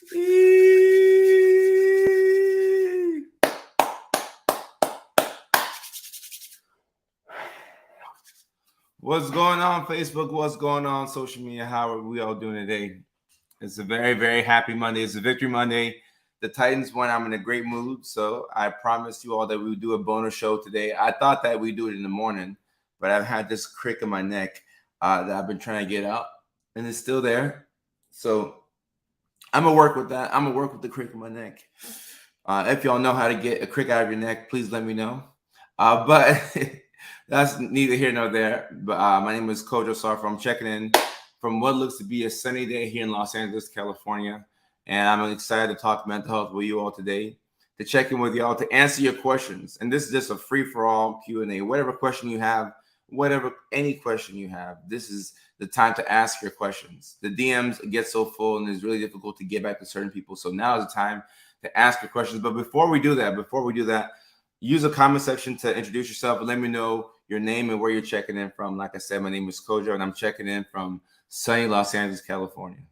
What's going on, Facebook? What's going on, social media? How are we all doing today? It's a very, very happy Monday. It's a victory Monday. The Titans won. I'm in a great mood. So I promised you all that we would do a bonus show today. I thought that we'd do it in the morning, but I've had this crick in my neck that I've been trying to get out, and it's still there. So I'm going to work with that. I'm going to work with the crick in my neck. If y'all know how to get a crick out of your neck, please let me know. But that's neither here nor there. But my name is Kojo Sarfa. I'm checking in from what looks to be a sunny day here in Los Angeles, California. And I'm excited to talk mental health with you all today, to check in with y'all, to answer your questions. And this is just a free-for-all Q&A. Whatever question you have, any question you have, this is the time to ask your questions. The DMs get so full and it's really difficult to get back to certain people. So now is the time to ask your questions. But before we do that, use the comment section to introduce yourself and let me know your name and where you're checking in from. Like I said, my name is Kojo, and I'm checking in from sunny Los Angeles, California.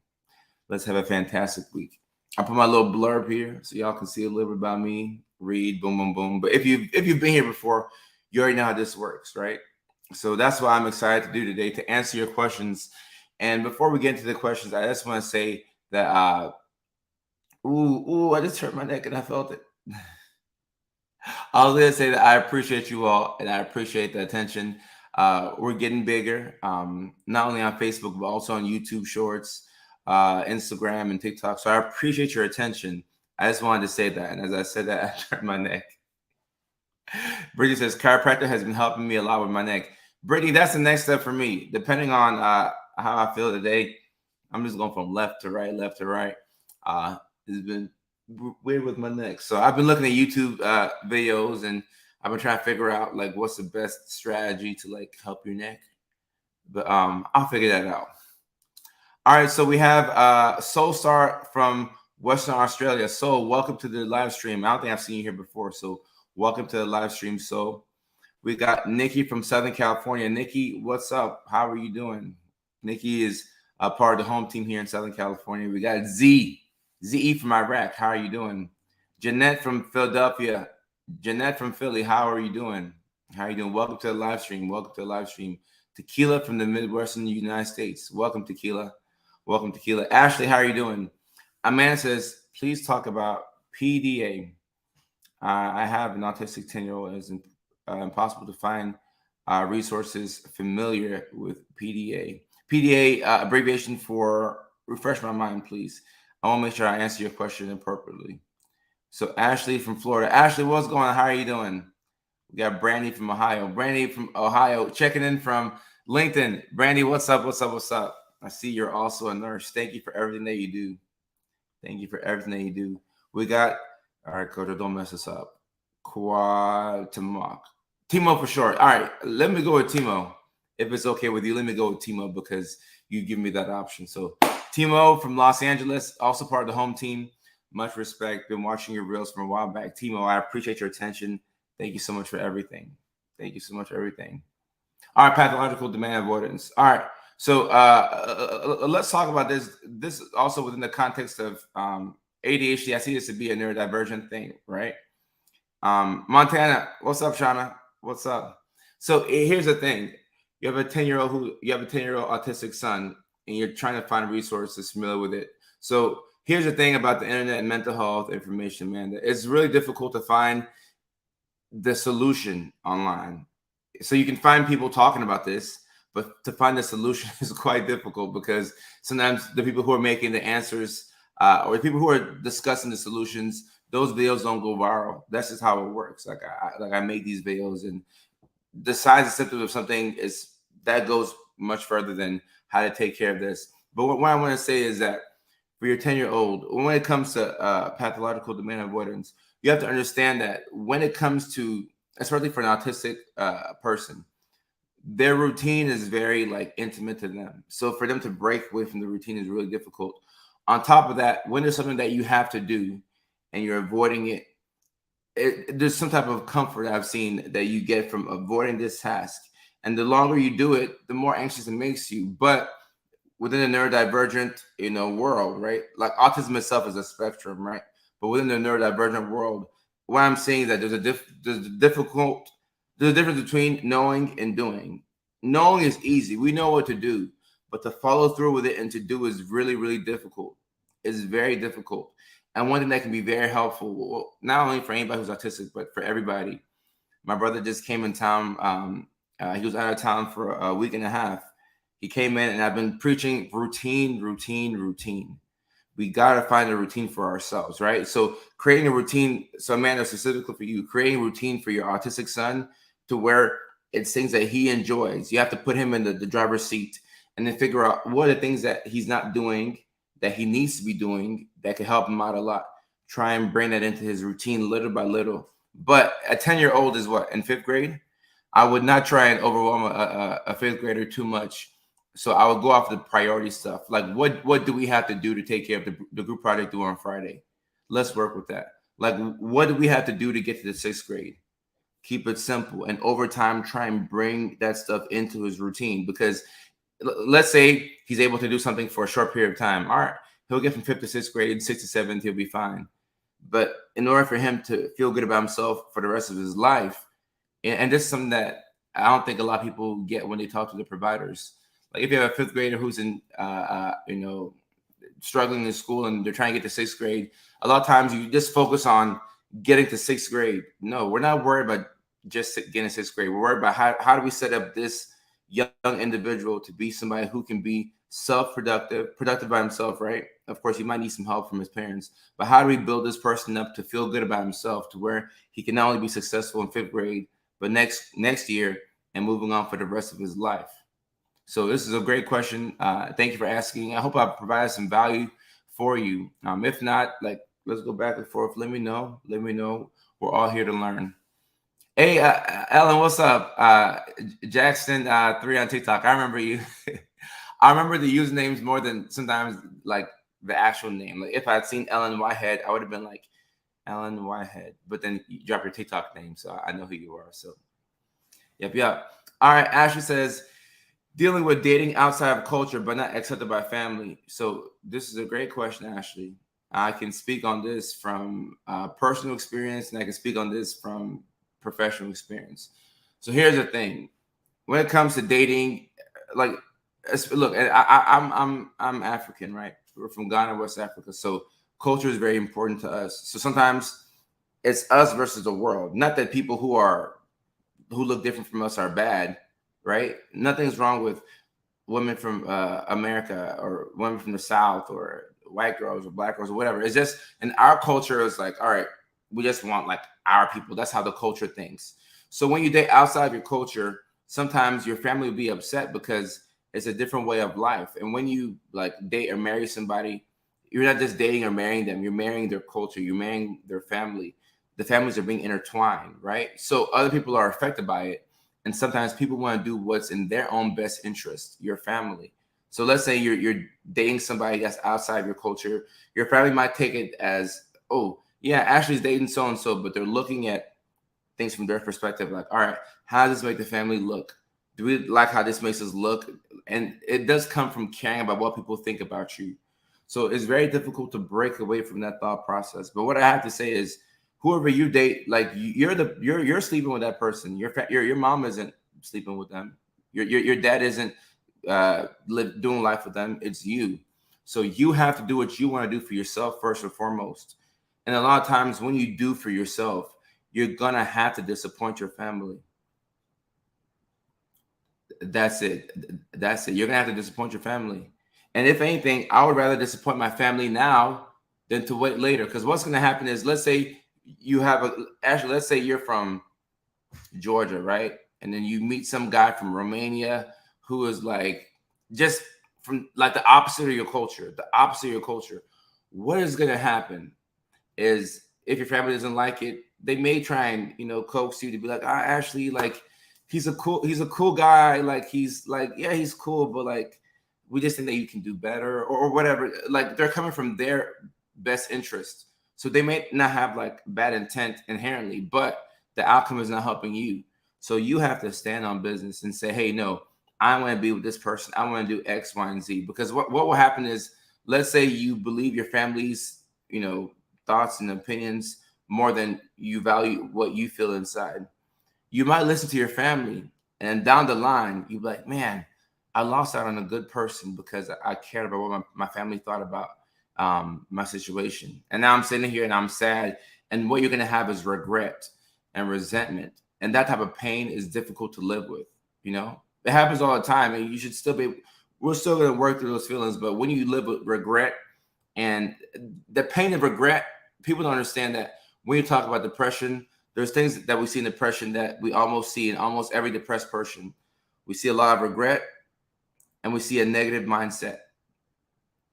Let's have a fantastic week. I put my little blurb here so y'all can see a little bit about me, read, boom, boom, boom. But if you've been here before, you already know how this works, right? So that's what I'm excited to do today, to answer your questions. And before we get into the questions, I just want to say that, I just hurt my neck and I felt it. I was going to say that I appreciate you all and I appreciate the attention. We're getting bigger, not only on Facebook, but also on YouTube Shorts, Instagram, and TikTok. So I appreciate your attention. I just wanted to say that. And as I said that, I turned my neck. Brittany says, chiropractor has been helping me a lot with my neck. Brittany, that's the next step for me. Depending on how I feel today, I'm just going from left to right. It's been weird with my neck. So I've been looking at YouTube videos, and I've been trying to figure out like what's the best strategy to like help your neck. But I'll figure that out. All right, so we have Soul Star from Western Australia. Soul, welcome to the live stream. I don't think I've seen you here before, so welcome to the live stream, Soul. We got Nikki from Southern California. Nikki, what's up? How are you doing? Nikki is a part of the home team here in Southern California. We got ZE from Iraq. How are you doing? Jeanette from Philadelphia. Jeanette from Philly. How are you doing? How are you doing? Welcome to the live stream. Welcome to the live stream. Tequila from the Midwestern United States. Welcome, Tequila. Welcome, Tequila. Ashley, how are you doing? Amanda says, please talk about PDA. I have an autistic 10-year-old, and it's impossible to find resources familiar with PDA. PDA, abbreviation for, refresh my mind, please. I want to make sure I answer your question appropriately. So Ashley from Florida. Ashley, what's going on? How are you doing? We got Brandy from Ohio. Brandy from Ohio checking in from LinkedIn. Brandy, what's up? What's up? What's up? I see you're also a nurse. Thank you for everything that you do. Thank you for everything that you do. We got, all right, Kojo, don't mess us up. Timo for short. All right, let me go with Timo. If it's okay with you, let me go with Timo because you give me that option. So Timo from Los Angeles, also part of the home team. Much respect. Been watching your reels from a while back. Timo, I appreciate your attention. Thank you so much for everything. Thank you so much for everything. All right, pathological demand avoidance. All right, so let's talk about this. This is also within the context of ADHD. I see this to be a neurodivergent thing, right? Montana, what's up, Shauna? What's up? So here's the thing. You have a 10-year-old autistic son, and you're trying to find resources familiar with it. So here's the thing about the internet and mental health information, man. It's really difficult to find the solution online. So you can find people talking about this, but to find the solution is quite difficult because sometimes the people who are making the answers or the people who are discussing the solutions, those videos don't go viral. That's just how it works. Like I make these videos, and the signs and symptoms of something that goes much further than how to take care of this. But what I want to say is that for your 10-year-old, when it comes to pathological demand avoidance, you have to understand that when it comes to, especially for an autistic person, their routine is very like intimate to them. So for them to break away from the routine is really difficult. On top of that, when there's something that you have to do and you're avoiding it, there's some type of comfort I've seen that you get from avoiding this task. And the longer you do it, the more anxious it makes you. But within the neurodivergent, world, right? Like autism itself is a spectrum, right? But within the neurodivergent world, what I'm saying is that there's a difference between knowing and doing. Knowing is easy. We know what to do, but to follow through with it and to do is really, really difficult. It's very difficult. And one thing that can be very helpful, well, not only for anybody who's autistic, but for everybody. My brother just came in town. He was out of town for a week and a half. He came in, and I've been preaching routine, routine, routine. We got to find a routine for ourselves, right? So creating a routine, so Amanda, specifically for you, creating a routine for your autistic son to where it's things that he enjoys. You have to put him in the driver's seat and then figure out what are the things that he's not doing that he needs to be doing that can help him out a lot. Try and bring that into his routine little by little. But a 10-year-old is what, in fifth grade? I would not try and overwhelm a fifth grader too much. So I would go off the priority stuff. Like what do we have to do to take care of the group project due on Friday? Let's work with that. Like what do we have to do to get to the sixth grade? Keep it simple. And over time, try and bring that stuff into his routine. Because let's say he's able to do something for a short period of time. All right, he'll get from fifth to sixth grade, sixth to seventh, he'll be fine. But in order for him to feel good about himself for the rest of his life, and this is something that I don't think a lot of people get when they talk to the providers. Like if you have a fifth grader who's in, struggling in school and they're trying to get to sixth grade, a lot of times you just focus on getting to sixth grade. No, we're not worried about just getting to sixth grade. We're worried about how do we set up this young individual to be somebody who can be productive by himself, right? Of course, he might need some help from his parents, but how do we build this person up to feel good about himself to where he can not only be successful in fifth grade, but next year and moving on for the rest of his life? So this is a great question. Thank you for asking. I hope I provided some value for you. If not, like, let's go back and forth. Let me know. Let me know. We're all here to learn. Hey, Ellen, what's up? Jackson 3 on TikTok. I remember you. I remember the usernames more than sometimes like the actual name. Like if I had seen Ellen Whitehead, I would have been like Ellen Whitehead. But then you drop your TikTok name, so I know who you are. So, yep. All right. Ashley says, dealing with dating outside of culture but not accepted by family. So this is a great question, Ashley. I can speak on this from personal experience, and I can speak on this from professional experience. So here's the thing: when it comes to dating, like, look, I'm African, right? We're from Ghana, West Africa, so culture is very important to us. So sometimes it's us versus the world. Not that people who look different from us are bad, right? Nothing's wrong with women from America or women from the South or white girls or black girls or whatever. It's just in our culture, it's like, all right, we just want like our people. That's how the culture thinks. So when you date outside of your culture, sometimes your family will be upset because it's a different way of life. And when you like date or marry somebody, you're not just dating or marrying them, you're marrying their culture, you're marrying their family. The families are being intertwined, right? So other people are affected by it. And sometimes people want to do what's in their own best interest, your family. So let's say you're dating somebody that's outside your culture. Your family might take it as, oh, yeah, Ashley's dating so-and-so, but they're looking at things from their perspective. Like, all right, how does this make the family look? Do we like how this makes us look? And it does come from caring about what people think about you. So it's very difficult to break away from that thought process. But what I have to say is, whoever you date, like you're sleeping with that person. Your mom isn't sleeping with them. Your dad isn't doing life with them. It's you. So you have to do what you want to do for yourself first and foremost. And a lot of times when you do for yourself, you're gonna have to disappoint your family. That's it. You're gonna have to disappoint your family. And if anything, I would rather disappoint my family now than to wait later. Because what's gonna happen is, let's say let's say you're from Georgia, right? And then you meet some guy from Romania who is like just from like the opposite of your culture, What is gonna happen is, if your family doesn't like it, they may try and coax you to be like, Ashley, like he's a cool guy, like he's like, yeah, he's cool, but like we just think that you can do better or whatever. Like they're coming from their best interest, so they may not have like bad intent inherently, but the outcome is not helping you. So you have to stand on business and say, hey, no, I want to be with this person. I want to do X, Y, and Z. Because what will happen is, let's say you believe your family's, thoughts and opinions more than you value what you feel inside. You might listen to your family, and down the line, you're like, man, I lost out on a good person because I cared about what my family thought about my situation. And now I'm sitting here and I'm sad. And what you're going to have is regret and resentment. And that type of pain is difficult to live with. It happens all the time. And you should still we're still going to work through those feelings. But when you live with regret and the pain of regret, people don't understand that when you talk about depression, there's things that we see in depression that we almost see in almost every depressed person. We see a lot of regret and we see a negative mindset.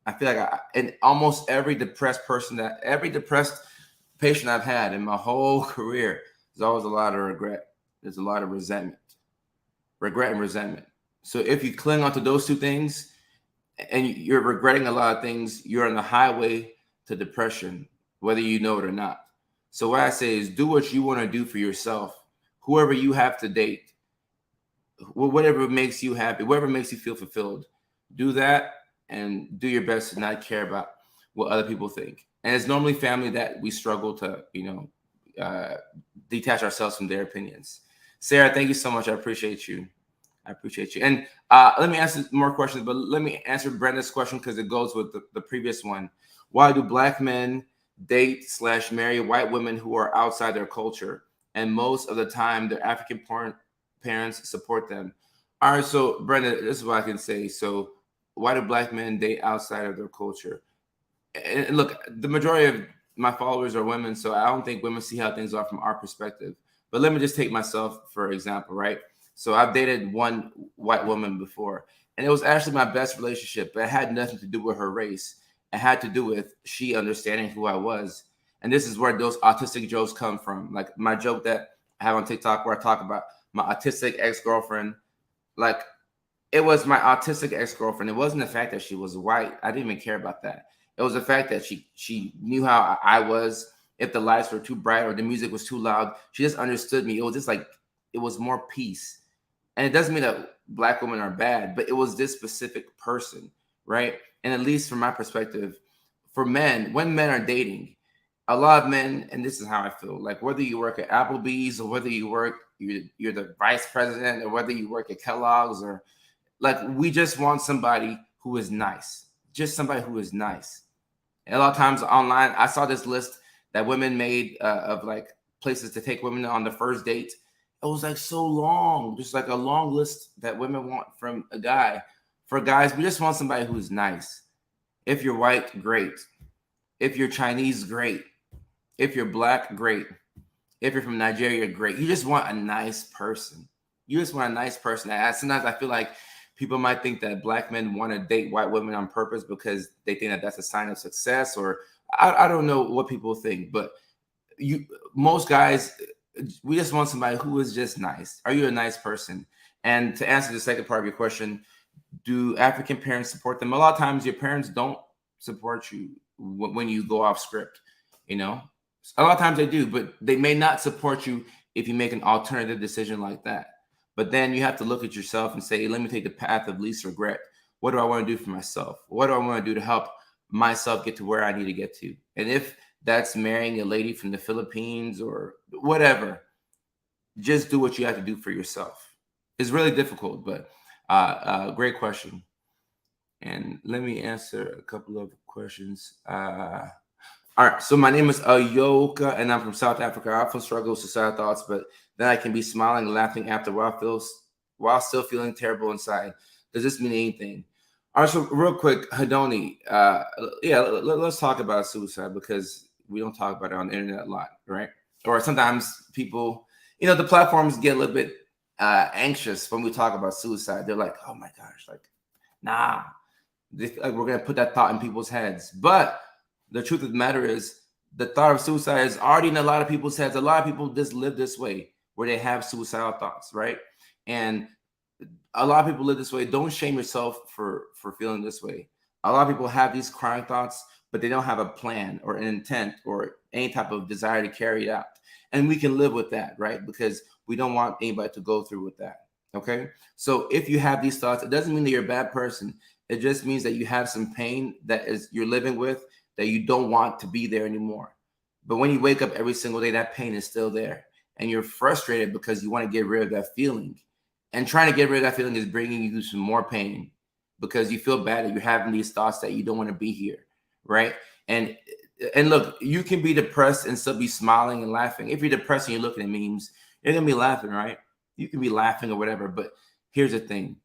I feel like in almost every depressed patient I've had in my whole career, there's always a lot of regret. There's a lot of resentment, regret and resentment. So if you cling onto those two things and you're regretting a lot of things, you're on the highway to depression, whether you know it or not. So what I say is do what you want to do for yourself. Whoever you have to date, whatever makes you happy, whatever makes you feel fulfilled, do that and do your best to not care about what other people think. And it's normally family that we struggle to, detach ourselves from their opinions. Sarah, thank you so much. I appreciate you. And let me answer more questions, but let me answer Brenda's question because it goes with the previous one. Why do Black men date/marry white women who are outside their culture? And most of the time, their African parents support them. All right, so Brenda, this is what I can say. So why do Black men date outside of their culture? And look, the majority of my followers are women, so I don't think women see how things are from our perspective. But let me just take myself for example, right? So I've dated one white woman before, and it was actually my best relationship, but it had nothing to do with her race. It had to do with she understanding who I was. And this is where those autistic jokes come from. Like my joke that I have on TikTok where I talk about my autistic ex-girlfriend. Like it was my autistic ex-girlfriend. It wasn't the fact that she was white. I didn't even care about that. It was the fact that she knew how I was. If the lights were too bright or the music was too loud, she just understood me. It was just like, it was more peace. And it doesn't mean that Black women are bad, but it was this specific person, right? And at least from my perspective, for men, when men are dating, a lot of men, and this is how I feel, like whether you work at Applebee's or whether you're the vice president or whether you work at Kellogg's or like, we just want somebody who is nice, just somebody who is nice. And a lot of times online, I saw this list that women made of like places to take women on the first date. It was like so long, just like a long list that women want from a guy. For guys, we just want somebody who's nice. If you're white, great. If you're Chinese, great. If you're Black, great. If you're from Nigeria, great. You just want a nice person. You just want a nice person. Sometimes I feel like people might think that Black men want to date white women on purpose because they think that that's a sign of success, or I don't know what people think, but most guys, we just want somebody who is just nice. Are you a nice person? And to answer the second part of your question, do African parents support them? A lot of times your parents don't support you when you go off script, A lot of times they do, but they may not support you if you make an alternative decision like that. But then you have to look at yourself and say, let me take the path of least regret. What do I want to do for myself? What do I want to do to help myself get to where I need to get to? And if that's marrying a lady from the Philippines or whatever, just do what you have to do for yourself. It's really difficult, but great question. And let me answer a couple of questions. All right, so my name is Ayoka, and I'm from South Africa. I often struggle with suicidal thoughts, but then I can be smiling and laughing after while still feeling terrible inside. Does this mean anything? All right, so real quick, Hadoni, let's talk about suicide because we don't talk about it on the internet a lot, right? Or sometimes people, the platforms get a little bit anxious when we talk about suicide. They're like, oh my gosh, like, nah, we're going to put that thought in people's heads. But the truth of the matter is the thought of suicide is already in a lot of people's heads. A lot of people just live this way where they have suicidal thoughts, right? And a lot of people live this way. Don't shame yourself for feeling this way. A lot of people have these crying thoughts, but they don't have a plan or an intent or any type of desire to carry it out. And we can live with that, right? Because we don't want anybody to go through with that. Okay. So if you have these thoughts, it doesn't mean that you're a bad person. It just means that you have some pain that is you're living with that you don't want to be there anymore. But when you wake up every single day, that pain is still there. And you're frustrated because you want to get rid of that feeling. And trying to get rid of that feeling is bringing you some more pain because you feel bad that you're having these thoughts that you don't want to be here. Right. And and look, you can be depressed and still be smiling and laughing. If you're depressed and you're looking at memes, you're gonna be laughing, right? You can be laughing or whatever. But here's the thing: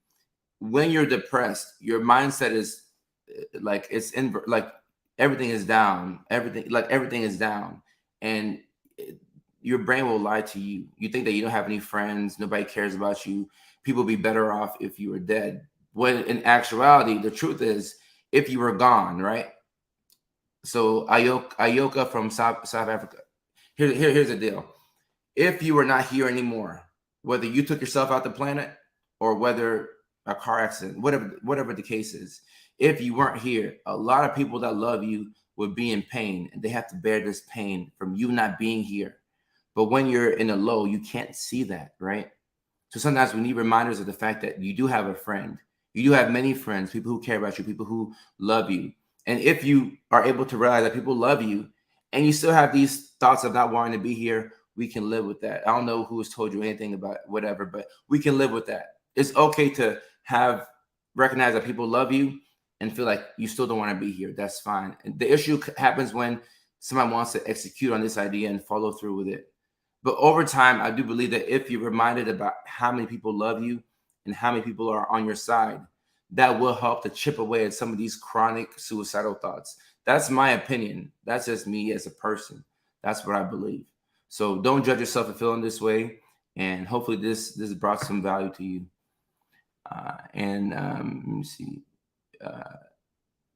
when you're depressed, your mindset is like it's in like everything is down, everything is down, and your brain will lie to you. You think that you don't have any friends, nobody cares about you. People would be better off if you were dead. When in actuality, the truth is, if you were gone, right? So Ayoka from South Africa. Here's the deal. If you were not here anymore, whether you took yourself out the planet or whether a car accident, whatever the case is, if you weren't here, a lot of people that love you would be in pain and they have to bear this pain from you not being here. But when you're in a low, you can't see that, right? So sometimes we need reminders of the fact that you do have a friend. You do have many friends, people who care about you, people who love you. And if you are able to realize that people love you and you still have these thoughts of not wanting to be here, we can live with that. I don't know who has told you anything about whatever, but we can live with that. It's okay to have recognize that people love you and feel like you still don't want to be here. That's fine. And the issue happens when someone wants to execute on this idea and follow through with it. But over time, I do believe that if you're reminded about how many people love you and how many people are on your side, that will help to chip away at some of these chronic suicidal thoughts. That's my opinion. That's just me as a person. That's what I believe. So don't judge yourself for feeling this way. And hopefully this brought some value to you. Let me see.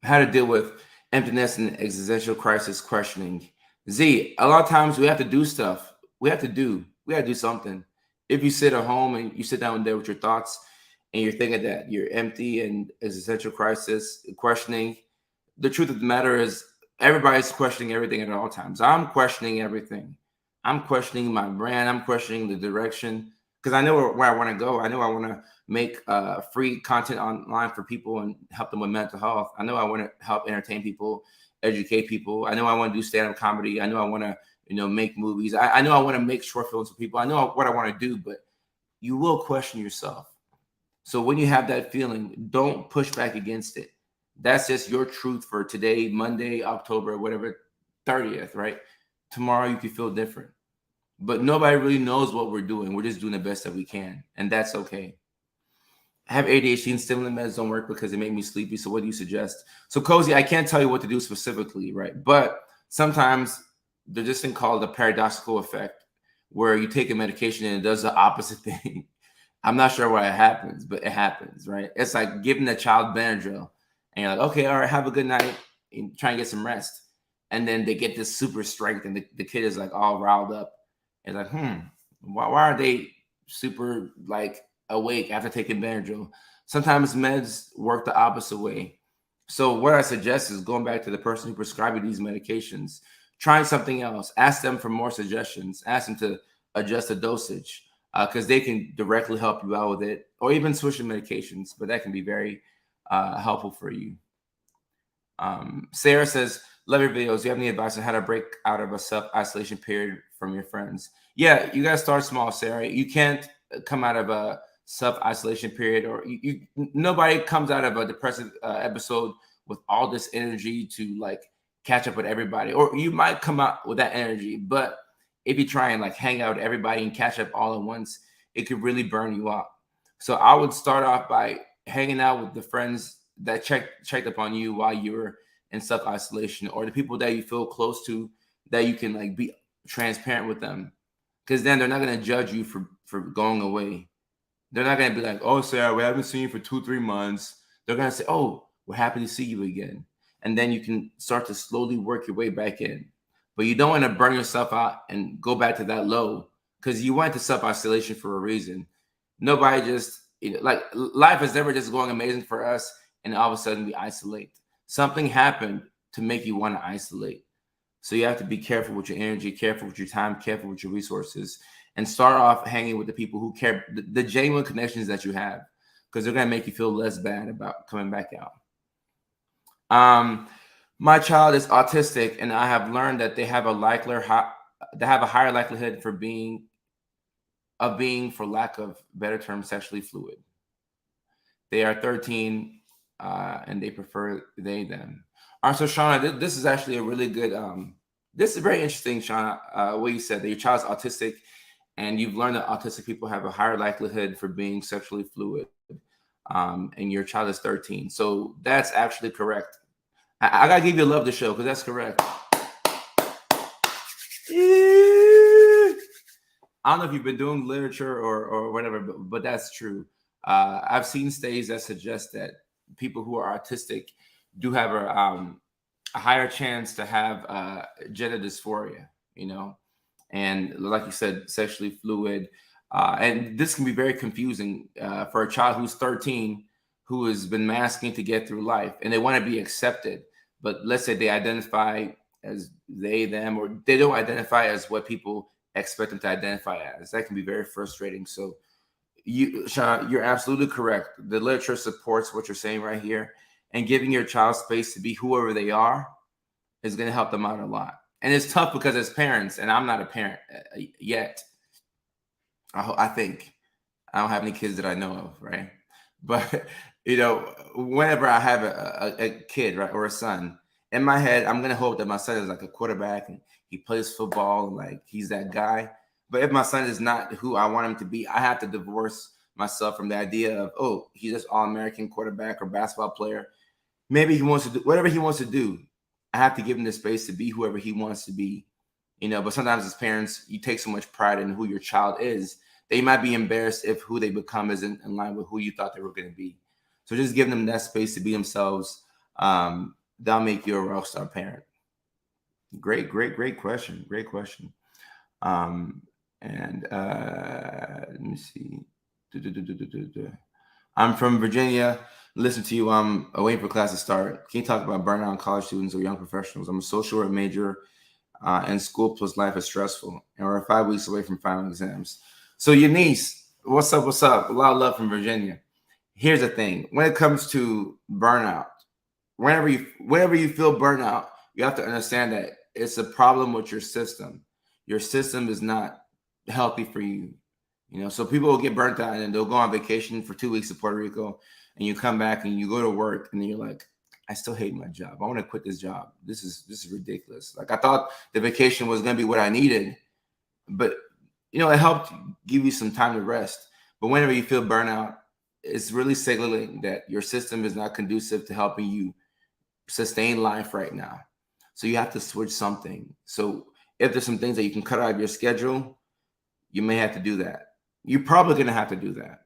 How to deal with emptiness and existential crisis questioning. Z, a lot of times we have to do stuff. We have to do something. If you sit at home and you sit down there with your thoughts and you're thinking that you're empty and existential crisis questioning, the truth of the matter is everybody's questioning everything at all times. I'm questioning everything. I'm questioning my brand. I'm questioning the direction because I know where I want to go. I know I want to make free content online for people and help them with mental health. I know I want to help entertain people, educate people. I know I want to do stand-up comedy. I know I want to, make movies. I know I want to make short films for people. I know what I want to do, but you will question yourself. So when you have that feeling, don't push back against it. That's just your truth for today, Monday, October, whatever, 30th, right? Tomorrow you could feel different. But nobody really knows what we're doing. We're just doing the best that we can. And that's okay. I have ADHD and stimulant meds don't work because they make me sleepy. So what do you suggest? So Cozy, I can't tell you what to do specifically, right? But sometimes there's this thing called the paradoxical effect where you take a medication and it does the opposite thing. I'm not sure why it happens, but it happens, right? It's like giving a child Benadryl and you're like, okay, all right, have a good night and try and get some rest. And then they get this super strength and the kid is like all riled up. And like, why are they super like awake after taking Benadryl? Sometimes meds work the opposite way. So what I suggest is going back to the person who prescribed you these medications, trying something else, ask them for more suggestions, ask them to adjust the dosage because they can directly help you out with it, or even switching medications, but that can be very helpful for you. Sarah says, love your videos. Do you have any advice on how to break out of a self-isolation period from your friends? Yeah, you got to start small, Sarah. You can't come out of a self-isolation period, or nobody comes out of a depressive episode with all this energy to like catch up with everybody. Or you might come out with that energy, but if you try and like hang out with everybody and catch up all at once, it could really burn you out. So I would start off by hanging out with the friends that checked up on you while you were in self-isolation, or the people that you feel close to that you can like be transparent with them, because then they're not going to judge you for going away. They're not going to be like, oh, Sarah, we haven't seen you for 2-3 months. They're going to say, oh, we're happy to see you again. And then you can start to slowly work your way back in. But you don't want to burn yourself out and go back to that low, because you went to self-isolation for a reason. Nobody just, like life is never just going amazing for us and all of a sudden we isolate. Something happened to make you want to isolate. So you have to be careful with your energy, careful with your time, careful with your resources. and start off hanging with the people who care, the genuine connections that you have, because they're going to make you feel less bad about coming back out. My child is autistic, and I have learned that they have a higher likelihood for being, for lack of better term, sexually fluid. They are 13, and they prefer they them. All right, so Shauna, this is actually a really good. This is very interesting, Shauna. What you said, that your child's autistic, and you've learned that autistic people have a higher likelihood for being sexually fluid. And your child is 13, so that's actually correct. I gotta give you a love to show, because that's correct. I don't know if you've been doing literature or whatever, but that's true. I've seen studies that suggest that people who are autistic do have a higher chance to have gender dysphoria, and like you said, sexually fluid. And this can be very confusing for a child who's 13, who has been masking to get through life, and they want to be accepted. But let's say they identify as they, them, or they don't identify as what people expect them to identify as. That can be very frustrating. So Sean, you're absolutely correct. The literature supports what you're saying right here, and giving your child space to be whoever they are is going to help them out a lot. And it's tough because as parents, and I'm not a parent yet, I think I don't have any kids that I know of, right? But whenever I have a kid, right, or a son, in my head, I'm gonna hope that my son is like a quarterback and he plays football and like he's that guy. But if my son is not who I want him to be, I have to divorce myself from the idea of, oh, he's just all-American quarterback or basketball player. Maybe he wants to do whatever he wants to do. I have to give him the space to be whoever he wants to be. But sometimes as parents, you take so much pride in who your child is, they might be embarrassed if who they become isn't in line with who you thought they were going to be. So just giving them that space to be themselves, that'll make you a rock star parent. Great question. Great question. And let me see. I'm from Virginia. Listen to you. I'm waiting for class to start. Can you talk about burnout on college students or young professionals? I'm a social work major, and school plus life is stressful, and we're 5 weeks away from final exams. So Eunice, what's up? What's up? A lot of love from Virginia. Here's the thing. When it comes to burnout, whenever you feel burnout, you have to understand that it's a problem with your system. Your system is not healthy for you. So people will get burnt out and they'll go on vacation for 2 weeks to Puerto Rico, and you come back and you go to work and then you're like, I still hate my job. I want to quit this job. This is ridiculous. Like, I thought the vacation was going to be what I needed, but it helped give you some time to rest. But whenever you feel burnout, it's really signaling that your system is not conducive to helping you sustain life right now. So you have to switch something. So if there's some things that you can cut out of your schedule, you may have to do that. You're probably going to have to do that.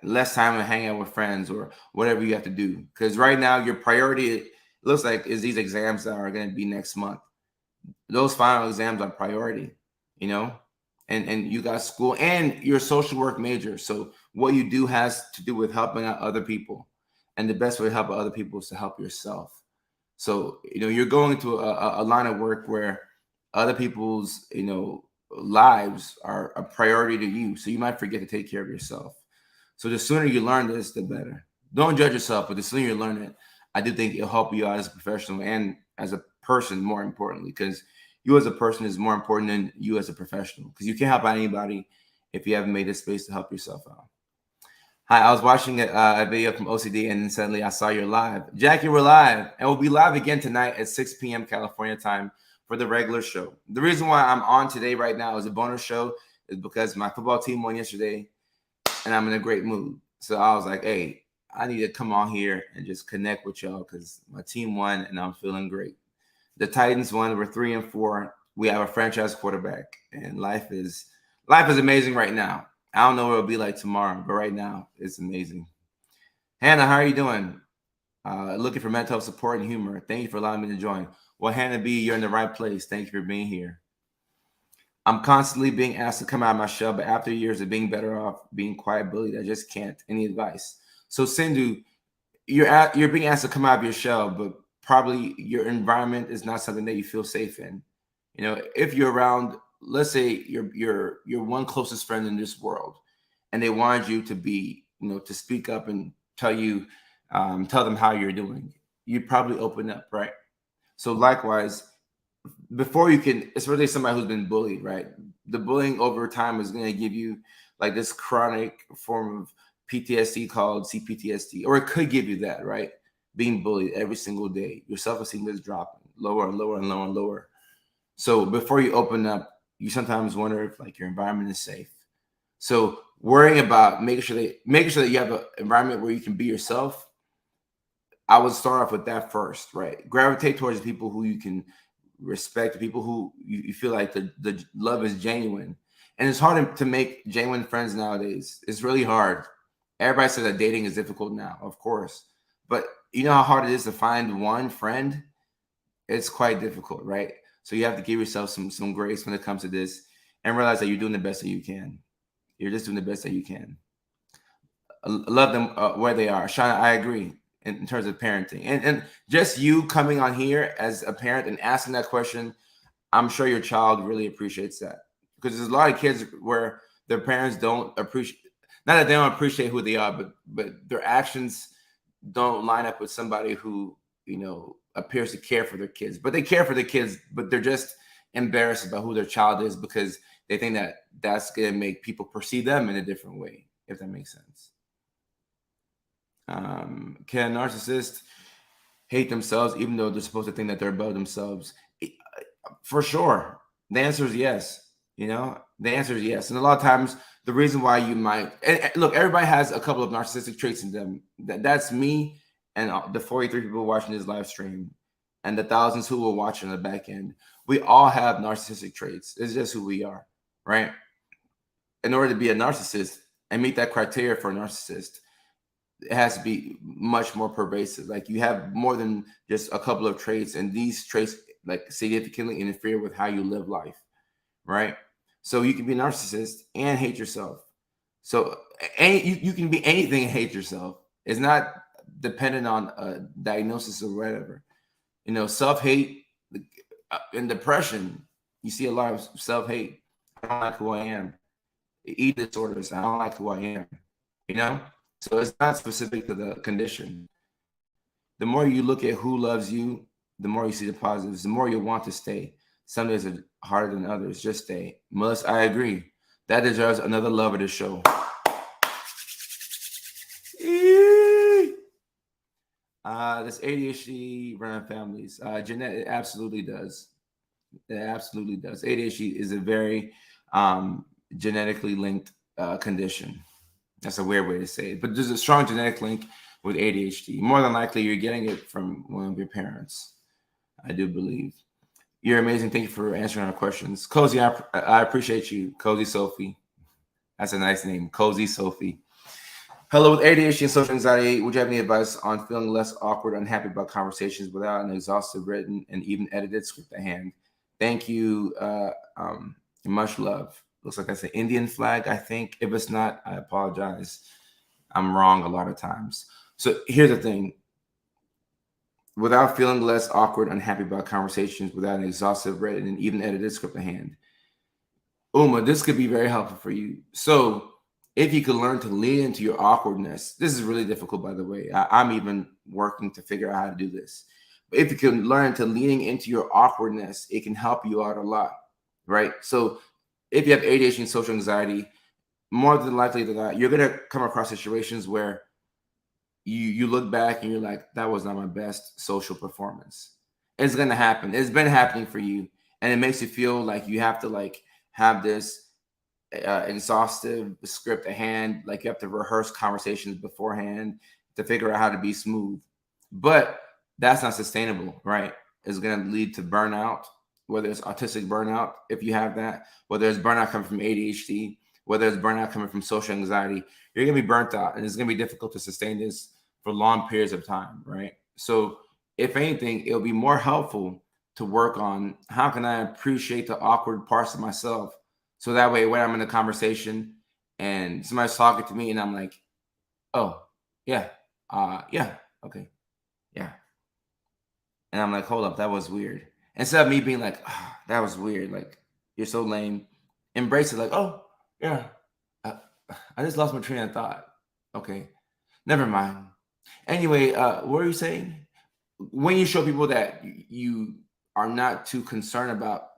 Less time to hang out with friends or whatever you have to do. Because right now, your priority, it looks like, is these exams that are going to be next month. Those final exams are priority, and you got school and you're a social work major. So what you do has to do with helping out other people. And the best way to help other people is to help yourself. So, you're going to a line of work where other people's, lives are a priority to you. So you might forget to take care of yourself. So the sooner you learn this, the better. Don't judge yourself, but the sooner you learn it, I do think it'll help you out as a professional and as a person, more importantly, because you as a person is more important than you as a professional, because you can't help anybody if you haven't made a space to help yourself out. Hi, I was watching a video from OCD, and then suddenly I saw you're live. Jackie, we're live, and we'll be live again tonight at 6 p.m. California time for the regular show. The reason why I'm on today right now as a bonus show is because my football team won yesterday, and I'm in a great mood. So I was like, hey, I need to come on here and just connect with y'all because my team won, and I'm feeling great. The Titans won. We're 3-4. We have a franchise quarterback, and life is amazing right now. I don't know what it'll be like tomorrow, but right now it's amazing. Hannah, how are you doing? Looking for mental health support and humor. Thank you for allowing me to join. Well, Hannah B, you're in the right place. Thank you for being here. I'm constantly being asked to come out of my shell, but after years of being better off being quiet, bullied, I just can't. Any advice? So Sindhu, you're being asked to come out of your shell, but probably your environment is not something that you feel safe in. If you're around let's say your one closest friend in this world, and they wanted you to be, to speak up and tell them how you're doing. You'd probably open up, right? So likewise, before you can, especially somebody who's been bullied, right? The bullying over time is going to give you like this chronic form of PTSD called CPTSD, or it could give you that, right? Being bullied every single day, your self-esteem is dropping lower and lower and lower and lower. So before you open up, you sometimes wonder if like your environment is safe. So worrying about making sure that you have an environment where you can be yourself, I would start off with that first, right? Gravitate towards the people who you can respect, the people who you feel like the love is genuine. And it's hard to make genuine friends nowadays. It's really hard. Everybody says that dating is difficult now, of course. But you know how hard it is to find one friend? It's quite difficult, right? So you have to give yourself some grace when it comes to this, and realize that you're doing the best that you can. You're just doing the best that you can. Love them where they are. Shauna, I agree in terms of parenting, and just you coming on here as a parent and asking that question, I'm sure your child really appreciates that, because there's a lot of kids where their parents don't appreciate, not that they don't appreciate who they are, but their actions don't line up with somebody who appears to care for their kids. But they care for their kids, but they're just embarrassed about who their child is, because they think that that's going to make people perceive them in a different way, if that makes sense. Can narcissists hate themselves even though they're supposed to think that they're above themselves? For sure. The answer is yes. The answer is yes. And a lot of times the reason why you might, and look, everybody has a couple of narcissistic traits in them. That's me and the 43 people watching this live stream and the thousands who will watch on the back end. We all have narcissistic traits. It's just who we are, right? In order to be a narcissist and meet that criteria for a narcissist, it has to be much more pervasive. Like you have more than just a couple of traits, and these traits like significantly interfere with how you live life, right? So you can be a narcissist and hate yourself. So you can be anything and hate yourself. It's not dependent on a diagnosis or whatever. Self-hate and depression, you see a lot of self-hate. I don't like who I am. Eating disorders, I don't like who I am. So it's not specific to the condition. The more you look at who loves you, the more you see the positives, the more you want to stay. Some days are harder than others. Just stay. Melissa, I agree. That deserves another love of the show. Does ADHD run in families? Jeanette, it absolutely does. It absolutely does. ADHD is a very genetically linked condition. That's a weird way to say it, but there's a strong genetic link with ADHD. More than likely, you're getting it from one of your parents. I do believe. You're amazing. Thank you for answering our questions. Cozy, I appreciate you. Cozy Sophie. That's a nice name. Cozy Sophie. Hello, with ADHD and social anxiety, would you have any advice on feeling less awkward, unhappy about conversations without an exhaustive written and even edited script at hand? Thank you. Much love. Looks like that's an Indian flag, I think. If it's not, I apologize. I'm wrong a lot of times. So here's the thing. Without feeling less awkward, unhappy about conversations without an exhaustive written and even edited script at hand. Uma, this could be very helpful for you. So if you could learn to lean into your awkwardness, this is really difficult, by the way. I'm even working to figure out how to do this. But if you can learn to leaning into your awkwardness, it can help you out a lot, right? So if you have ADHD and social anxiety, more than likely than not, you're going to come across situations where you look back and you're like, that was not my best social performance. It's going to happen. It's been happening for you. And it makes you feel like you have to like have this exhaustive script at hand. Like you have to rehearse conversations beforehand to figure out how to be smooth. But that's not sustainable, right? It's going to lead to burnout, whether it's autistic burnout, if you have that, whether it's burnout coming from ADHD, whether it's burnout coming from social anxiety, you're going to be burnt out, and it's going to be difficult to sustain this for long periods of time, right? So if anything, it'll be more helpful to work on how can I appreciate the awkward parts of myself, so that way when I'm in a conversation and somebody's talking to me and I'm like, oh, yeah, yeah, okay, yeah. And I'm like, hold up, that was weird. Instead of me being like, oh, that was weird, like, you're so lame. Embrace it like, oh, yeah, I, I just lost my train of thought. Okay, never mind. Anyway, what were you saying? When you show people that you are not too concerned about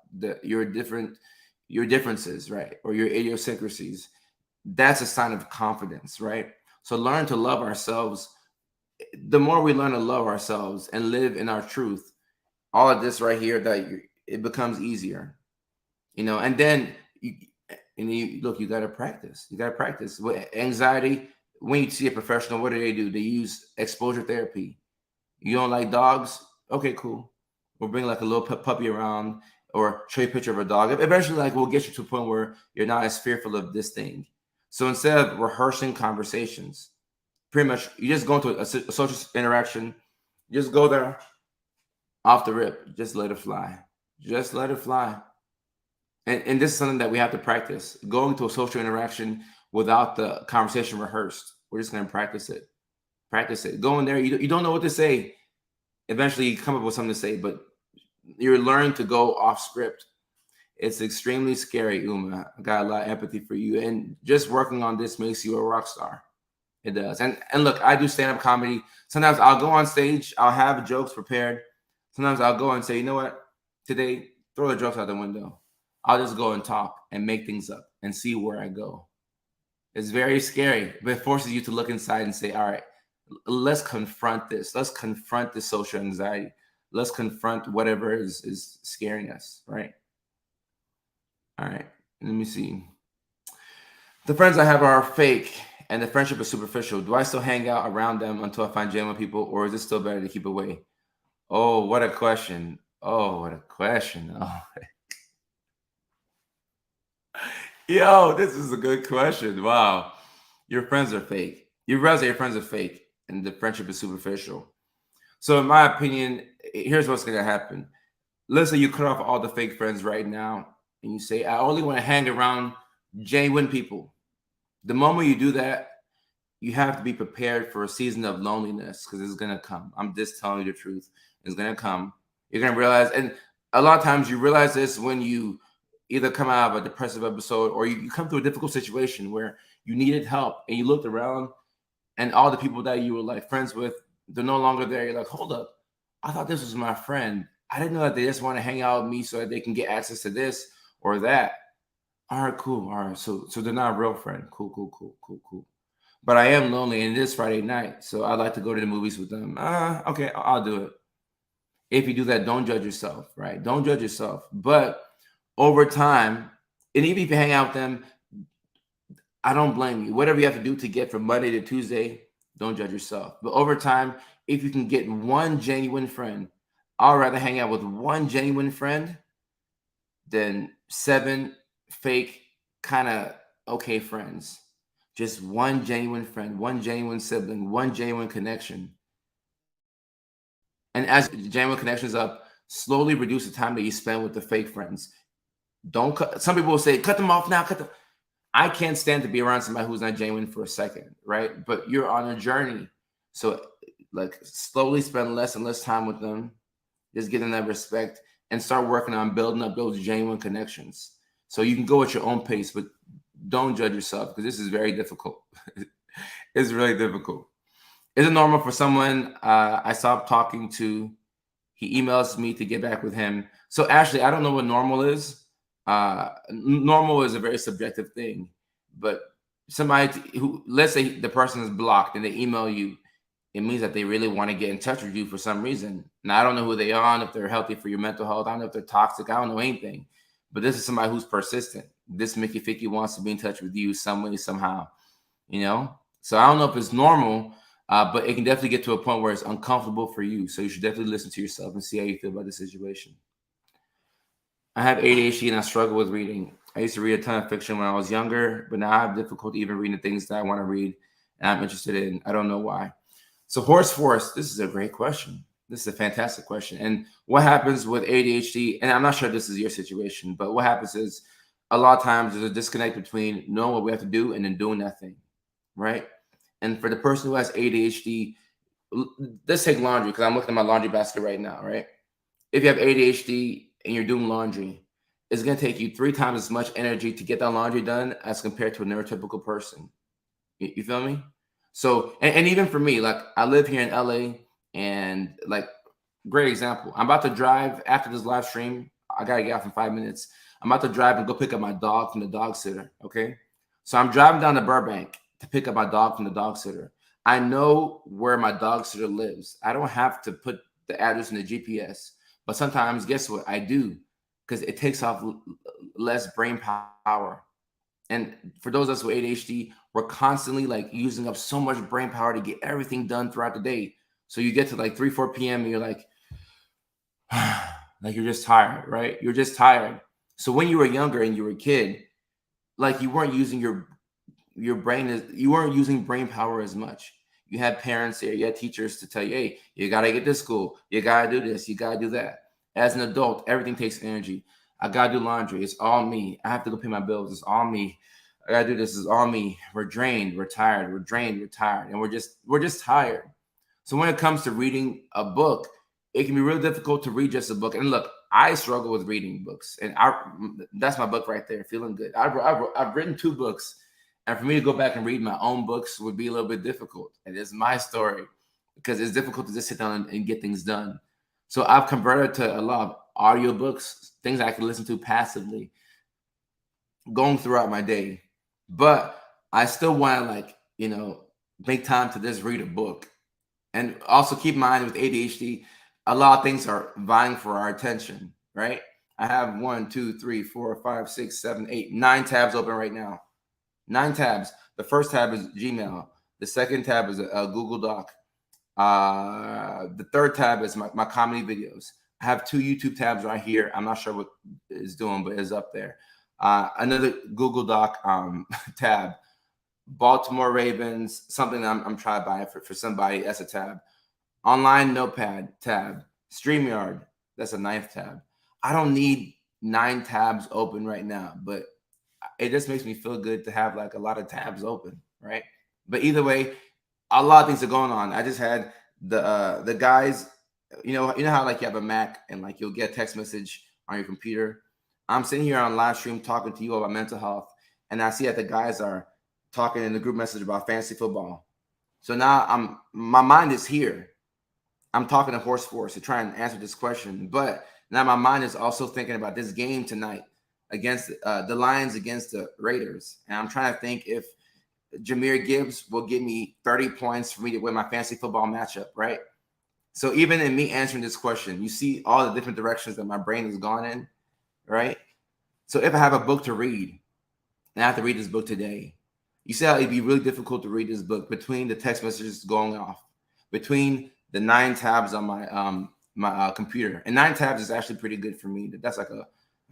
your differences, right, or your idiosyncrasies, that's a sign of confidence, right? So learn to love ourselves. The more we learn to love ourselves and live in our truth, all of this right here, it becomes easier, and then you look, you got to practice. You got to practice with anxiety. When you see a professional, what do? They use exposure therapy. You don't like dogs? Okay, cool. We'll bring like a little puppy around or show you a picture of a dog. Eventually, like we'll get you to a point where you're not as fearful of this thing. So instead of rehearsing conversations, pretty much you just go into a social interaction, just go there off the rip, just let it fly. Just let it fly. And this is something that we have to practice. Going to a social interaction without the conversation rehearsed. We're just going to practice it. Practice it. Go in there. You don't know what to say. Eventually, you come up with something to say, but you're learning to go off script. It's extremely scary, Uma. I got a lot of empathy for you. And just working on this makes you a rock star. It does. And look, I do stand-up comedy. Sometimes I'll go on stage. I'll have jokes prepared. Sometimes I'll go and say, you know what? Today, throw the jokes out the window. I'll just go and talk and make things up and see where I go. It's very scary, but it forces you to look inside and say, all right, let's confront this. Let's confront the social anxiety. Let's confront whatever is scaring us, right? All right, let me see. The friends I have are fake and the friendship is superficial. Do I still hang out around them until I find genuine people, or is it still better to keep away? Oh, what a question. Oh, what a question. Oh. Yo, this is a good question. Wow. Your friends are fake. You realize that your friends are fake and the friendship is superficial. So, in my opinion, here's what's going to happen. Let's say you cut off all the fake friends right now and you say, I only want to hang around genuine people. The moment you do that, you have to be prepared for a season of loneliness because it's going to come. I'm just telling you the truth. It's going to come. You're going to realize, and a lot of times you realize this when you either come out of a depressive episode or you come through a difficult situation where you needed help and you looked around and all the people that you were like friends with, they're no longer there. You're like, hold up. I thought this was my friend. I didn't know that they just want to hang out with me so that they can get access to this or that. All right, cool. All right. So they're not a real friend. Cool. But I am lonely and it is Friday night. So I'd like to go to the movies with them. Okay, I'll do it. If you do that, don't judge yourself, right? Don't judge yourself. But over time, and even if you hang out with them, I don't blame you. Whatever you have to do to get from Monday to Tuesday, don't judge yourself. But over time, if you can get one genuine friend, I'd rather hang out with one genuine friend than 7 fake, kind of okay friends. Just one genuine friend, one genuine sibling, one genuine connection. And as genuine connections up, slowly reduce the time that you spend with the fake friends. Don't cut. Some people will say, cut them off now. I can't stand to be around somebody who's not genuine for a second, right? But you're on a journey. So like slowly spend less and less time with them. Just give them that respect and start working on building up those genuine connections. So you can go at your own pace, but don't judge yourself because this is very difficult. It's really difficult. Is it normal for someone I stopped talking to? He emails me to get back with him. So Ashley, I don't know what normal is. Normal is a very subjective thing, but somebody who, let's say the person is blocked and they email you, it means that they really want to get in touch with you for some reason. Now, I don't know who they are, if they're healthy for your mental health. I don't know if they're toxic. I don't know anything, but this is somebody who's persistent. This Mickey Ficky wants to be in touch with you some way, somehow, So I don't know if it's normal, but it can definitely get to a point where it's uncomfortable for you. So you should definitely listen to yourself and see how you feel about the situation. I have ADHD and I struggle with reading. I used to read a ton of fiction when I was younger, but now I have difficulty even reading the things that I want to read and I'm interested in. I don't know why. So Horse Force, this is a great question. This is a fantastic question. And what happens with ADHD, and I'm not sure this is your situation, but what happens is a lot of times there's a disconnect between knowing what we have to do and then doing that thing, right? And for the person who has ADHD, let's take laundry because I'm looking at my laundry basket right now, right? If you have ADHD and you're doing laundry, it's going to take you 3 times as much energy to get that laundry done as compared to a neurotypical person. You feel me? So, and even for me, like I live here in LA, and like, great example. I'm about to drive after this live stream. I gotta get off in 5 minutes. I'm about to drive and go pick up my dog from the dog sitter. Okay. So I'm driving down to Burbank to pick up my dog from the dog sitter. I know where my dog sitter lives. I don't have to put the address in the GPS. But sometimes, guess what? I do, because it takes off less brain power. And for those of us with ADHD, we're constantly like using up so much brain power to get everything done throughout the day. So you get to like 3, 4 p.m. and you're like, like you're just tired, right? You're just tired. So when you were younger and you were a kid, like you weren't using your brain you weren't using brain power as much. You had parents there, you had teachers to tell you, hey, you gotta get to school, you gotta do this, you gotta do that. As an adult, everything takes energy. I gotta do laundry, it's all me. I have to go pay my bills, it's all me. I gotta do this, it's all me. We're drained, we're tired, we're drained, we're tired, and we're just tired. So when it comes to reading a book, it can be really difficult to read just a book. And look, I struggle with reading books, and that's my book right there, Feeling Good. I've written 2 books, and for me to go back and read my own books would be a little bit difficult. And it's my story, because it's difficult to just sit down and get things done. So I've converted to a lot of audiobooks, things I can listen to passively going throughout my day. But I still want to, like, make time to just read a book. And also keep in mind, with ADHD, a lot of things are vying for our attention, right? I have 1, 2, 3, 4, 5, 6, 7, 8, 9 tabs open right now. 9 tabs. The first tab is Gmail. The second tab is a Google Doc. The third tab is my comedy videos. I have 2 YouTube tabs right here. I'm not sure what it's doing, but it's up there. Another Google Doc tab. Baltimore Ravens, something I'm trying to buy for somebody. That's a tab. Online Notepad tab. StreamYard, that's a 9th tab. I don't need 9 tabs open right now, but it just makes me feel good to have like a lot of tabs open, right? But either way, a lot of things are going on. I just had the guys, you know how like you have a Mac and like you'll get a text message on your computer. I'm sitting here on live stream talking to you about mental health, and I see that the guys are talking in the group message about fantasy football. So now my mind is here. I'm talking to Horse Force to try and answer this question, but now my mind is also thinking about this game tonight against the Lions against the Raiders, and I'm trying to think if Jahmyr Gibbs will give me 30 points for me to win my fantasy football matchup, right? So even in me answering this question, you see all the different directions that my brain has gone in, right? So if I have a book to read, and I have to read this book today, you see how it'd be really difficult to read this book between the text messages going off, between the 9 tabs on my computer. And 9 tabs is actually pretty good for me. That's like a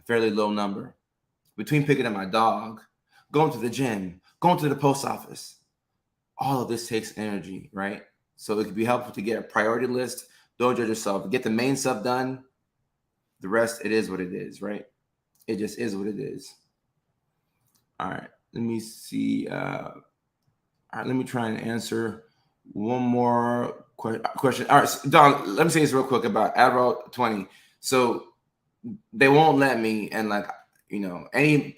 fairly low number. Between picking up my dog, going to the gym, going to the post office, all of this takes energy, right? So it could be helpful to get a priority list. Don't judge yourself. Get the main stuff done. The rest, it is what it is, right? It just is what it is. All right. Let me see. All right. Let me try and answer one more question. All right. So Don, let me say this real quick about Adderall 20. So they won't let me, and like, any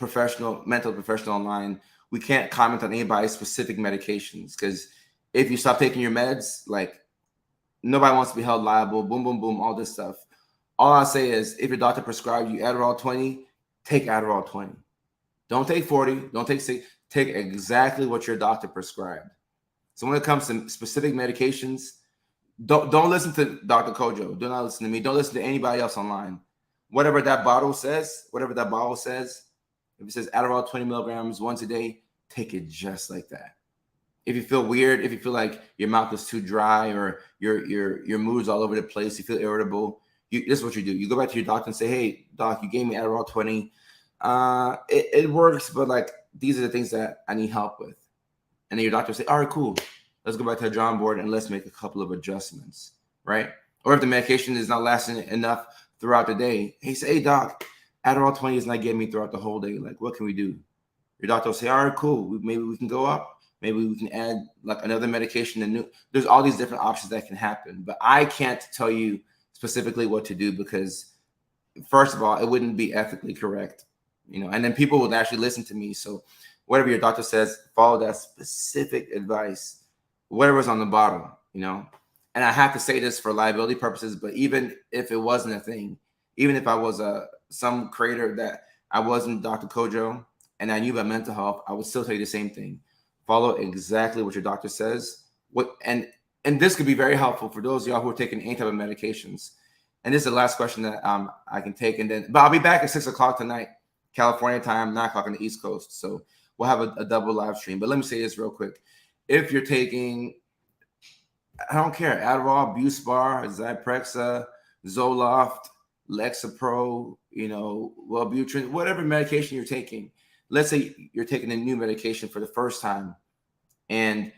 mental professional online, we can't comment on anybody's specific medications, because if you stop taking your meds, like, nobody wants to be held liable, boom, boom, boom, all this stuff. All I say is, if your doctor prescribed you Adderall 20, take Adderall 20. Don't take 40, don't take 6, take exactly what your doctor prescribed. So when it comes to specific medications, don't listen to Dr. Kojo. Do not listen to me. Don't listen to anybody else online. Whatever that bottle says, if it says Adderall 20 milligrams once a day, take it just like that. If you feel weird, if you feel like your mouth is too dry, or your mood's all over the place, you feel irritable, this is what you do. You go back to your doctor and say, hey, doc, you gave me Adderall 20. It works, but like, these are the things that I need help with. And then your doctor will say, all right, cool. Let's go back to the drawing board and let's make a couple of adjustments, right? Or if the medication is not lasting enough throughout the day, he say, hey, doc, Adderall 20 is not getting me throughout the whole day. Like, what can we do? Your doctor will say, all right, cool. Maybe we can go up. Maybe we can add like another medication. There's all these different options that can happen. But I can't tell you specifically what to do, because first of all, it wouldn't be ethically correct, and then people would actually listen to me. So whatever your doctor says, follow that specific advice, whatever's on the bottle. And I have to say this for liability purposes, but even if it wasn't a thing, even if I was some creator that I wasn't Dr. Kojo and I knew about mental health, I would still tell you the same thing. Follow exactly what your doctor says. And this could be very helpful for those of y'all who are taking any type of medications. And this is the last question that I can take. But I'll be back at 6:00 tonight, California time, 9:00 on the East Coast. So we'll have a double live stream. But let me say this real quick. If you're taking, I don't care, Adderall, Buspar, Zyprexa, Zoloft, Lexapro, Wellbutrin, whatever medication you're taking. Let's say you're taking a new medication for the first time and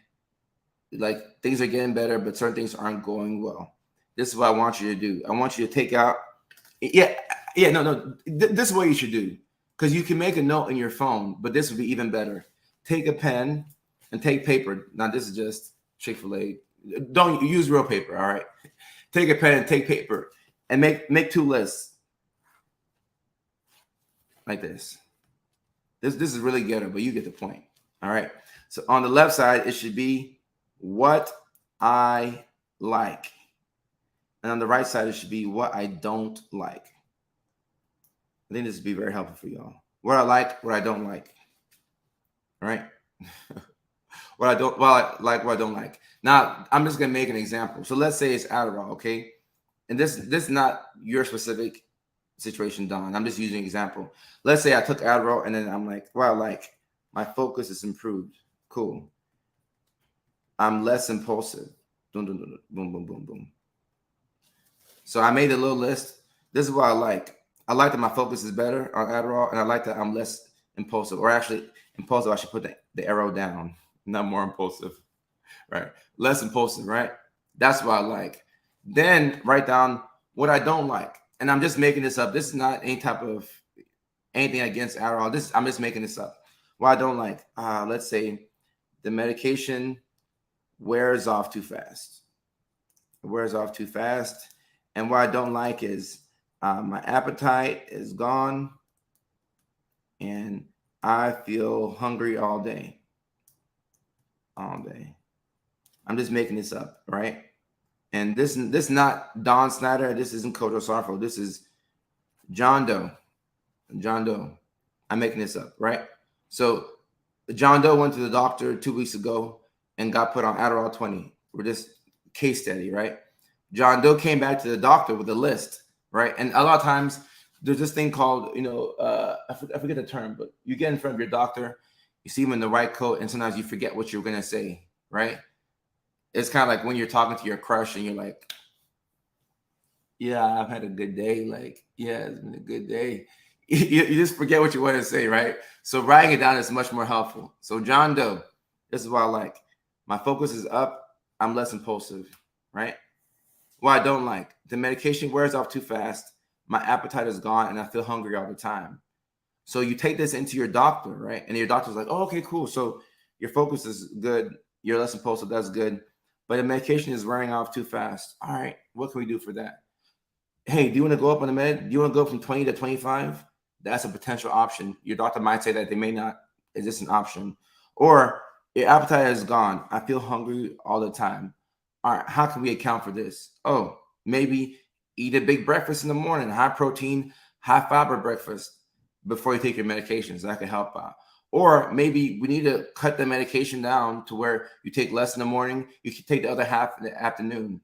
like things are getting better, but certain things aren't going well. This is what I want you to do. I want you to take out, this is what you should do, because you can make a note in your phone, but this would be even better. Take a pen and take paper. Now, this is just Chick-fil-A. Don't use real paper, all right? Take a pen and take paper and make 2 lists like this. This is really ghetto, but you get the point, all right? So on the left side, it should be what I like. And on the right side, it should be what I don't like. I think this would be very helpful for y'all. What I like, what I don't like. All right? What I don't like. Now, I'm just going to make an example. So let's say it's Adderall, okay? And this is not your specific situation, Don. I'm just using an example. Let's say I took Adderall and then I'm like, what I like. My focus is improved. Cool. I'm less impulsive. Boom, boom, boom, boom, boom, boom, boom. So I made a little list. This is what I like. I like that my focus is better on Adderall, and I like that I'm less impulsive. Or actually, impulsive, I should put the arrow down, not more impulsive, right? Less impulsive, right? That's what I like. Then write down what I don't like. And I'm just making this up. This is not any type of anything against Adderall. I'm just making this up. What I don't like, let's say the medication wears off too fast. It wears off too fast. And what I don't like is my appetite is gone and I feel hungry all day. All day. I'm just making this up, right? And this is not Don Snyder. This isn't Kojo Sarfo. This is John Doe. John Doe. I'm making this up, right? So John Doe went to the doctor 2 weeks ago and got put on Adderall 20. We're just case study, right? John Doe came back to the doctor with a list, right? And a lot of times there's this thing called, I forget the term, but you get in front of your doctor, you see him in the white coat, and sometimes you forget what you're going to say, right? It's kind of like when you're talking to your crush and you're like, yeah, I've had a good day. Like, yeah, it's been a good day. You just forget what you want to say, right? So writing it down is much more helpful. So John Doe, this is what I like. My focus is up. I'm less impulsive, right? What I don't like, the medication wears off too fast. My appetite is gone and I feel hungry all the time. So you take this into your doctor, right? And your doctor's like, oh, okay, cool. So your focus is good. You're less impulsive. That's good. But the medication is wearing off too fast. All right, what can we do for that? Hey, do you want to go up on the med? Do you want to go from 20 to 25? That's a potential option. Your doctor might say that they may not. Is this an option? Or your appetite is gone. I feel hungry all the time. All right, how can we account for this? Oh, maybe eat a big breakfast in the morning, high protein, high fiber breakfast before you take your medications. That can help out. Or maybe we need to cut the medication down to where you take less in the morning. You can take the other half in the afternoon.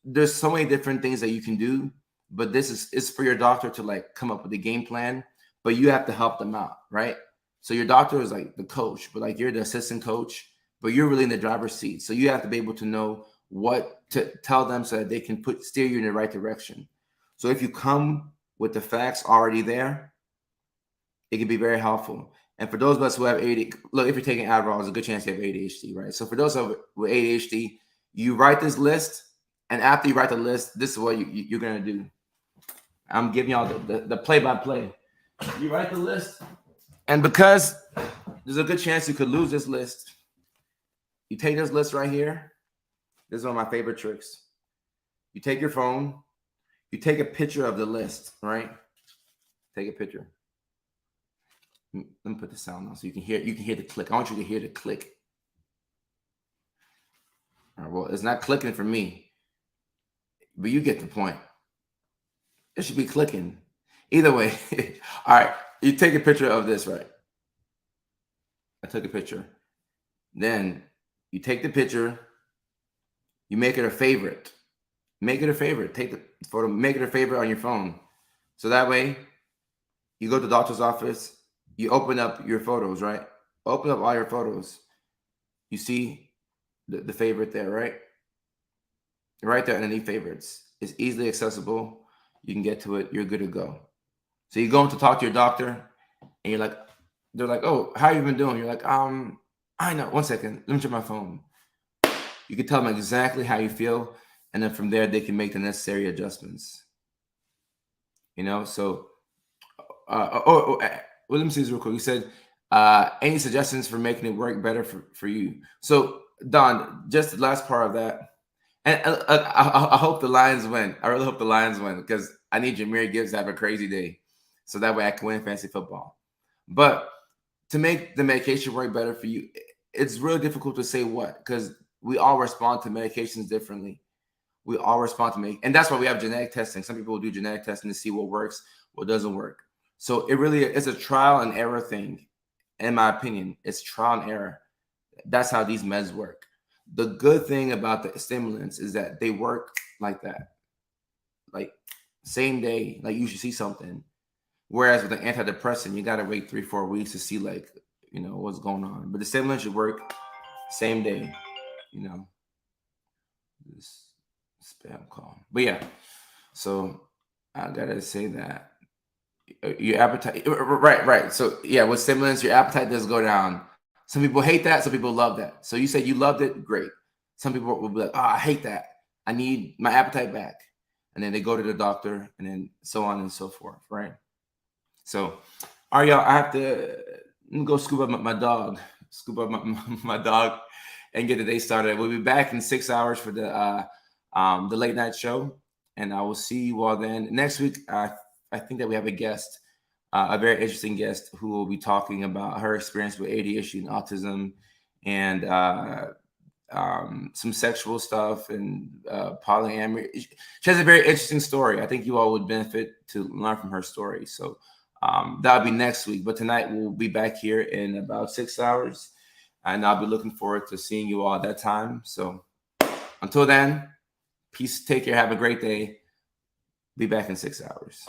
There's so many different things that you can do, but this is for your doctor to like come up with a game plan, but you have to help them out, right? So your doctor is like the coach, but like you're the assistant coach, but you're really in the driver's seat. So you have to be able to know what to tell them so that they can steer you in the right direction. So if you come with the facts already there, it can be very helpful. And for those of us who have ADHD, look, if you're taking Adderall, there's a good chance you have ADHD, right? So for those of us with ADHD, you write this list, and after you write the list, this is what you're going to do. I'm giving y'all the play-by-play. You write the list, and because there's a good chance you could lose this list, you take this list right here. This is one of my favorite tricks. You take your phone, You take a picture of the list, right? Take a picture. Let me put the sound on so you can hear the click. I want you to hear the click. All right, well, it's not clicking for me, but you get the point. It should be clicking. Either way. All right. You take a picture of this, right? I took a picture. Then you take the picture, you make it a favorite. Make it a favorite. Take the photo, make it a favorite on your phone. So that way, you go to the doctor's office, you open up your photos, right? Open up all your photos. You see the favorite there, right? Right there underneath favorites. It's easily accessible. You can get to it. You're good to go. So you go in to talk to your doctor, and you're like, they're like, "Oh, how you been doing?" You're like, I know. One second. Let me check my phone. You can tell them exactly how you feel, and then from there they can make the necessary adjustments. So well, let me see this real quick. You said any suggestions for making it work better for you. So Don, just the last part of that, and I hope the Lions win. I really hope the Lions win because I need Jahmyr Gibbs to have a crazy day, so that way I can win fantasy football. But to make the medication work better for you, it's really difficult to say what, because we all respond to medications differently. We all respond to me, and that's why we have genetic testing. Some people will do genetic testing to see what works, what doesn't work. So it really is a trial and error thing, in my opinion. It's trial and error. That's how these meds work. The good thing about the stimulants is that they work like that, like same day, like you should see something. Whereas with an antidepressant, you gotta wait 3-4 weeks to see what's going on. But the stimulants should work same day. You know, this spam call. But yeah, so I gotta say that your appetite, right. So yeah, with stimulants, your appetite does go down. Some people hate that. Some people love that. So you said you loved it, great. Some people will be like, "Oh, I hate that. I need my appetite back," and then they go to the doctor, and then so on and so forth, right? So, all right, y'all, I have to go scoop up my dog, scoop up my dog, and get the day started. We'll be back in 6 hours for the late night show, and I will see you all then. Next week, I think that we have a guest, a very interesting guest who will be talking about her experience with ADHD and autism, and some sexual stuff and polyamory. She has a very interesting story. I think you all would benefit to learn from her story. So that'll be next week. But tonight we'll be back here in about 6 hours, and I'll be looking forward to seeing you all at that time. So until then, peace. Take care. Have a great day. Be back in 6 hours.